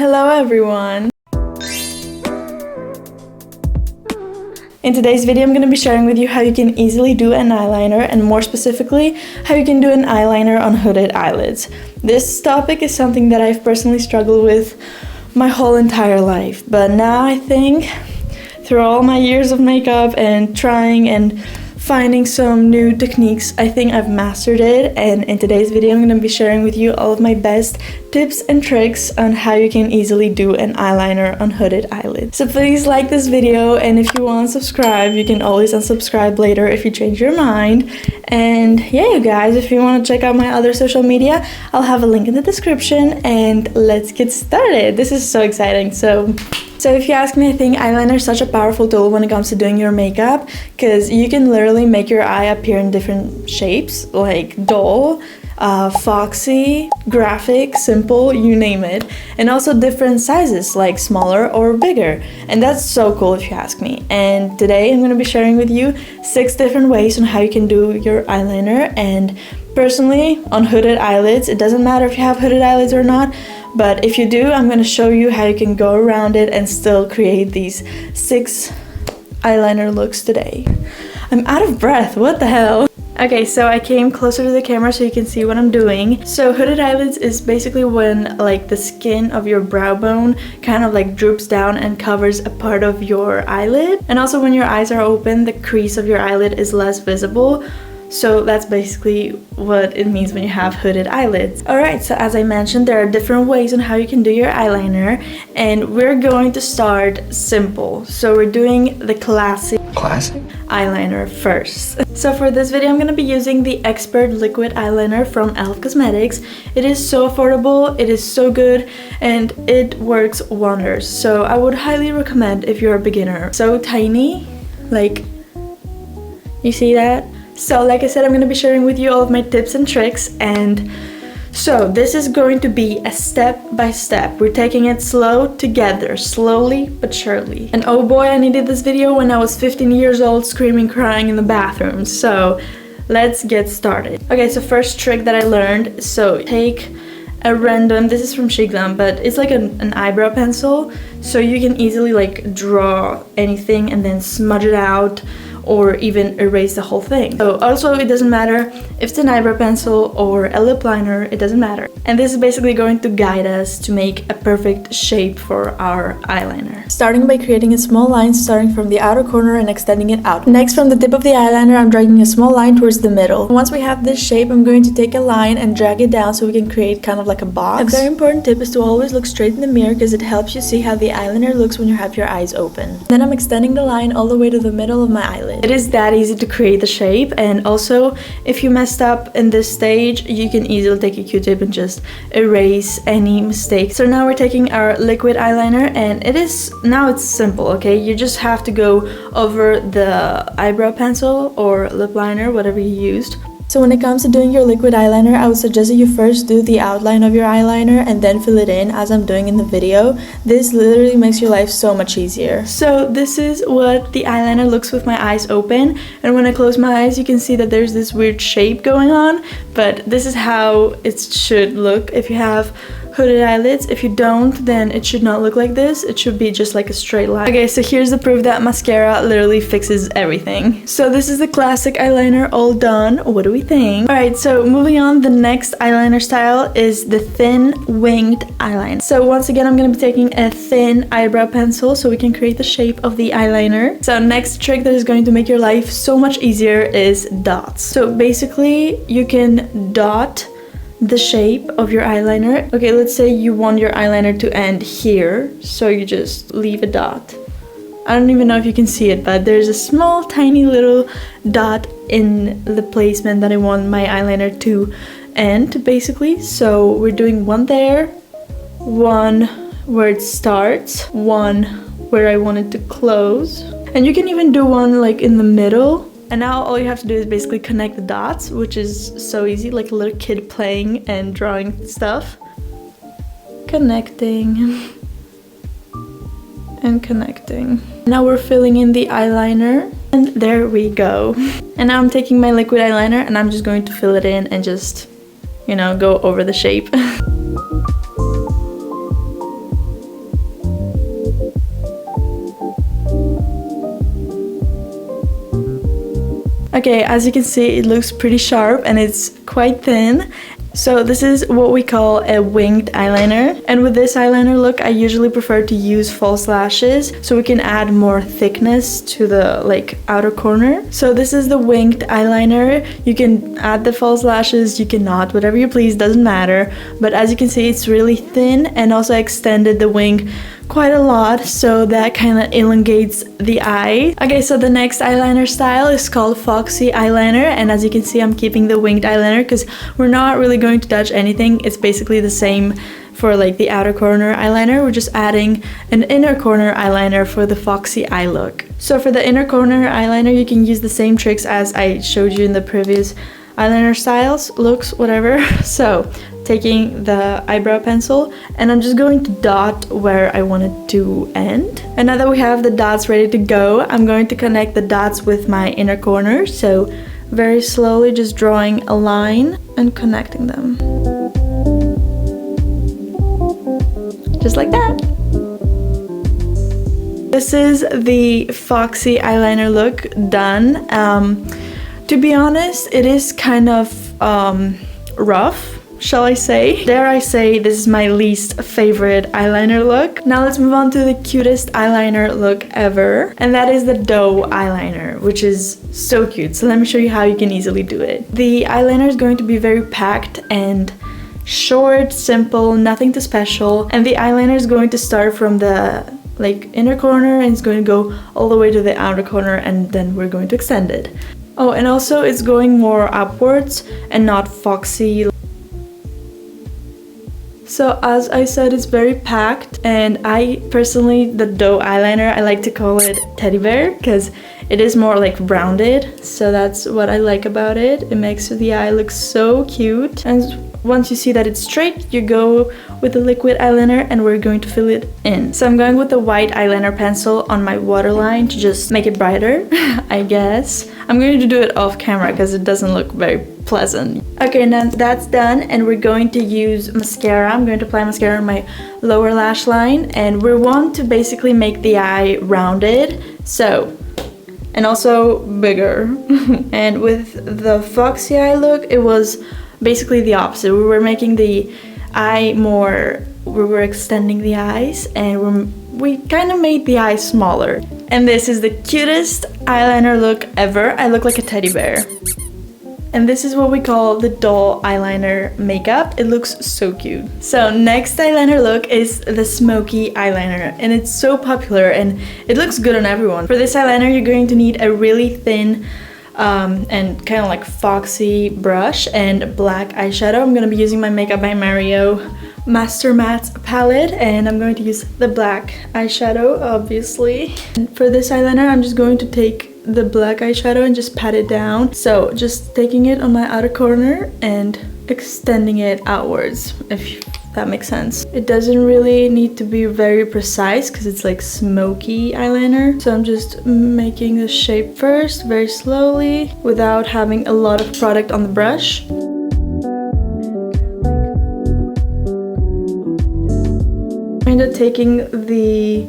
Hello everyone! In today's video, I'm going to be sharing with you how you can easily do an eyeliner, and more specifically, how you can do an eyeliner on hooded eyelids. This topic is something that I've personally struggled with my whole entire life, but now I think through all my years of makeup and trying and finding some new techniques, I think I've mastered it, and in today's video I'm going to be sharing with you all of my best tips and tricks on how you can easily do an eyeliner on hooded eyelids. So please like this video, and if you want to subscribe, you can always unsubscribe later if you change your mind. And yeah, you guys, if you want to check out my other social media, I'll have a link in the description, and let's get started. This is so exciting. So if you ask me, I think eyeliner is such a powerful tool when it comes to doing your makeup, because you can literally make your eye appear in different shapes, like doll, foxy, graphic, simple, you name it, and also different sizes, like smaller or bigger, and that's so cool if you ask me. And today I'm going to be sharing with you 6 different ways on how you can do your eyeliner. And personally, on hooded eyelids, it doesn't matter if you have hooded eyelids or not, but if you do, I'm going to show you how you can go around it and still create these 6 eyeliner looks today. I'm out of breath, what the hell? Okay, so I came closer to the camera so you can see what I'm doing. So hooded eyelids is basically when like the skin of your brow bone kind of like droops down and covers a part of your eyelid. And also when your eyes are open, the crease of your eyelid is less visible. So that's basically what it means when you have hooded eyelids. Alright, so as I mentioned, there are different ways on how you can do your eyeliner, and we're going to start simple. So we're doing the classic eyeliner first. So for this video, I'm going to be using the Expert Liquid Eyeliner from e.l.f. Cosmetics. It is so affordable, it is so good, and it works wonders. So I would highly recommend if you're a beginner. So tiny, like, you see that? So like I said, I'm going to be sharing with you all of my tips and tricks, and so this is going to be a step by step. We're taking it slow together, slowly but surely. And oh boy, I needed this video when I was 15 years old, screaming, crying in the bathroom. So let's get started. Okay, so first trick that I learned, so take a random, this is from Chic Glam, but it's like an eyebrow pencil, so you can easily like draw anything and then smudge it out, or even erase the whole thing. So also, it doesn't matter if it's an eyebrow pencil or a lip liner, it doesn't matter. And this is basically going to guide us to make a perfect shape for our eyeliner. Starting by creating a small line starting from the outer corner and extending it out. Next, from the tip of the eyeliner, I'm dragging a small line towards the middle. Once we have this shape, I'm going to take a line and drag it down so we can create kind of like a box. A very important tip is to always look straight in the mirror, because it helps you see how the eyeliner looks when you have your eyes open. Then I'm extending the line all the way to the middle of my eyelid. It is that easy to create the shape, and also if you messed up in this stage, you can easily take a Q-tip and just erase any mistakes. So now we're taking our liquid eyeliner, and now it's simple, okay? You just have to go over the eyebrow pencil or lip liner, whatever you used. So when it comes to doing your liquid eyeliner, I would suggest that you first do the outline of your eyeliner and then fill it in, as I'm doing in the video. This literally makes your life so much easier. So this is what the eyeliner looks with my eyes open, and when I close my eyes, you can see that there's this weird shape going on, but this is how it should look if you have hooded eyelids. If you don't, then it should not look like this. It should be just like a straight line. Okay, so here's the proof that mascara literally fixes everything. So this is the classic eyeliner all done. What do we think? Alright, so moving on, the next eyeliner style is the thin winged eyeliner. So once again, I'm going to be taking a thin eyebrow pencil so we can create the shape of the eyeliner. So next trick that is going to make your life so much easier is dots. So basically, you can dot the shape of your eyeliner. Okay, let's say you want your eyeliner to end here, so you just leave a dot. I don't even know if you can see it, but there's a small tiny little dot in the placement that I want my eyeliner to end, basically. So we're doing one there, one where it starts, one where I want it to close, and you can even do one like in the middle. And now all you have to do is basically connect the dots, which is so easy, like a little kid playing and drawing stuff. Connecting and connecting. Now we're filling in the eyeliner, and there we go. And now I'm taking my liquid eyeliner and I'm just going to fill it in and just, you know, go over the shape. Okay, as you can see, it looks pretty sharp and it's quite thin. So this is what we call a winged eyeliner, and with this eyeliner look I usually prefer to use false lashes so we can add more thickness to the outer corner. So this is the winged eyeliner. You can add the false lashes, you cannot, whatever you please, doesn't matter, but as you can see it's really thin, and also I extended the wing quite a lot, so that kind of elongates the eye. Okay, so the next eyeliner style is called Foxy eyeliner, and as you can see I'm keeping the winged eyeliner because we're not really going to touch anything. It's basically the same for the outer corner eyeliner. We're just adding an inner corner eyeliner for the Foxy eye look. So for the inner corner eyeliner you can use the same tricks as I showed you in the previous eyeliner styles, looks, whatever. So taking the eyebrow pencil and I'm just going to dot where I want it to end. And now that we have the dots ready to go, I'm going to connect the dots with my inner corner. So very slowly just drawing a line and connecting them. Just like that. This is the Foxy eyeliner look done. To be honest, it is kind of rough, shall I say. Dare I say this is my least favorite eyeliner look. Now let's move on to the cutest eyeliner look ever, and that is the doe eyeliner, which is so cute. So let me show you how you can easily do it. The eyeliner is going to be very packed and short, simple, nothing too special, and the eyeliner is going to start from the inner corner and it's going to go all the way to the outer corner, and then we're going to extend it. Oh, and also it's going more upwards and not foxy. So as I said, it's very packed, and I personally, the doe eyeliner, I like to call it teddy bear because it is more rounded. So that's what I like about it. It makes the eye look so cute. And once you see that it's straight, you go with the liquid eyeliner and we're going to fill it in. So I'm going with the white eyeliner pencil on my waterline to just make it brighter, I guess. I'm going to do it off camera because it doesn't look very pleasant. Okay, now that's done, and we're going to use mascara. I'm going to apply mascara on my lower lash line, and we want to basically make the eye rounded, so, and also bigger. And with the Foxy eye look, it was basically the opposite. We were making the eye more, we were extending the eyes, and we kind of made the eye smaller. And this is the cutest eyeliner look ever. I look like a teddy bear. And this is what we call the doll eyeliner makeup. It looks so cute. So next eyeliner look is the Smoky eyeliner, and it's so popular and it looks good on everyone. For this eyeliner you're going to need a really thin and kind of foxy brush and black eyeshadow. I'm going to be using my Makeup by Mario Master Mattes palette, and I'm going to use the black eyeshadow, obviously. And for this eyeliner I'm just going to take the black eyeshadow and just pat it down. So just taking it on my outer corner and extending it outwards, if that makes sense. It doesn't really need to be very precise because it's smoky eyeliner. So I'm just making the shape first, very slowly, without having a lot of product on the brush. Kind of taking the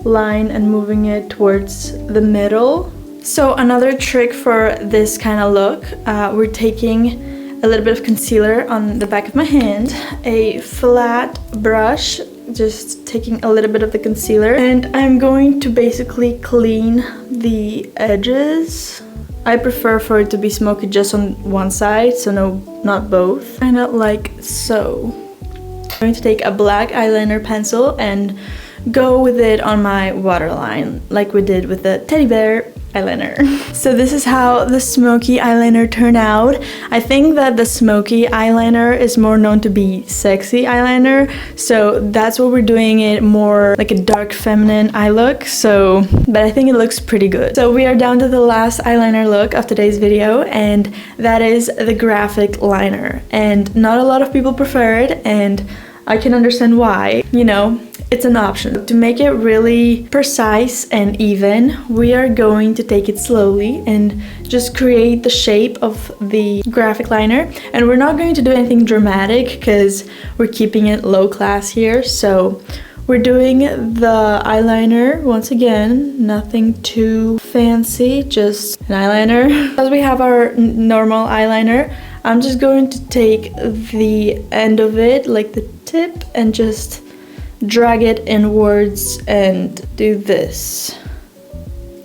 line and moving it towards the middle. So another trick for this kind of look, we're taking a little bit of concealer on the back of my hand, a flat brush, just taking a little bit of the concealer, and I'm going to basically clean the edges. I prefer for it to be smoky just on one side, so no, not both. Kind of like so. I'm going to take a black eyeliner pencil and go with it on my waterline, like we did with the teddy bear eyeliner. So this is how the Smoky eyeliner turned out. I think that the Smoky eyeliner is more known to be sexy eyeliner, so that's what we're doing it more like a dark feminine eye look. So, but I think it looks pretty good. So we are down to the last eyeliner look of today's video, and that is the graphic liner. And not a lot of people prefer it, and I can understand why. You know, it's an option. To make it really precise and even, we are going to take it slowly and just create the shape of the graphic liner. And we're not going to do anything dramatic because we're keeping it low class here. So we're doing the eyeliner once again. Nothing too fancy, just an eyeliner. As we have our normal eyeliner, I'm just going to take the end of it, like the tip, and just drag it inwards and do this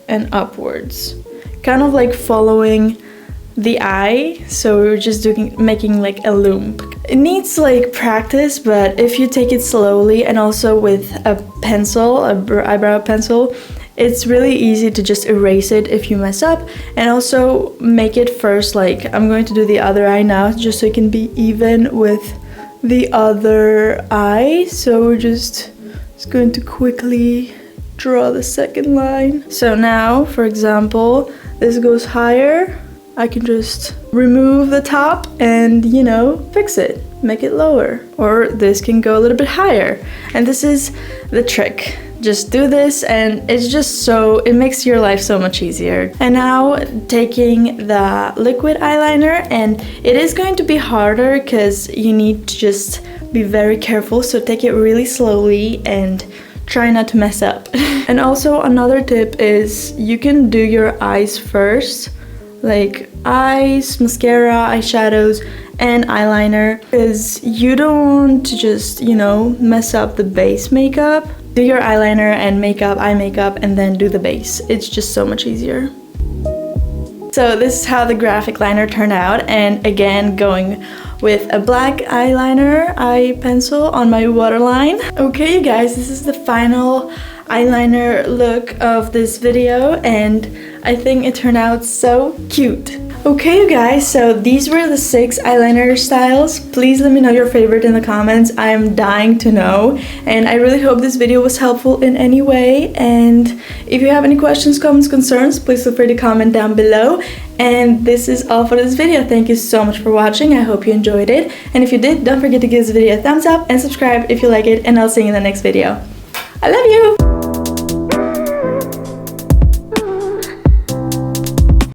and upwards, kind of like following the eye. So we're just making like a loop. It needs like practice, but if you take it slowly and also with a pencil, eyebrow pencil, it's really easy to just erase it if you mess up. And also make it first, like I'm going to do the other eye now, just so it can be even with the other eye. So we're just going to quickly draw the second line. So now, for example, this goes higher. I can just remove the top and, you know, fix it, make it lower. Or this can go a little bit higher. And this is the trick. Just do this and it's just so, it makes your life so much easier. And now taking the liquid eyeliner, and it is going to be harder because you need to just be very careful. So take it really slowly and try not to mess up. And also another tip is you can do your eyes first, like eyes, mascara, eyeshadows, and eyeliner, because you don't want to just, you know, mess up the base makeup. Do your eyeliner and makeup, eye makeup, and then do the base. It's just so much easier. So this is how the graphic liner turned out, and again going with a black eyeliner, eye pencil on my waterline. Okay, you guys, this is the final eyeliner look of this video, and I think it turned out so cute. Okay, you guys, so these were the 6 eyeliner styles. Please let me know your favorite in the comments. I am dying to know, and I really hope this video was helpful in any way. And if you have any questions, comments, concerns, please feel free to comment down below. And this is all for this video. Thank you so much for watching. I hope you enjoyed it. And if you did, don't forget to give this video a thumbs up and subscribe if you like it, and I'll see you in the next video. I love you!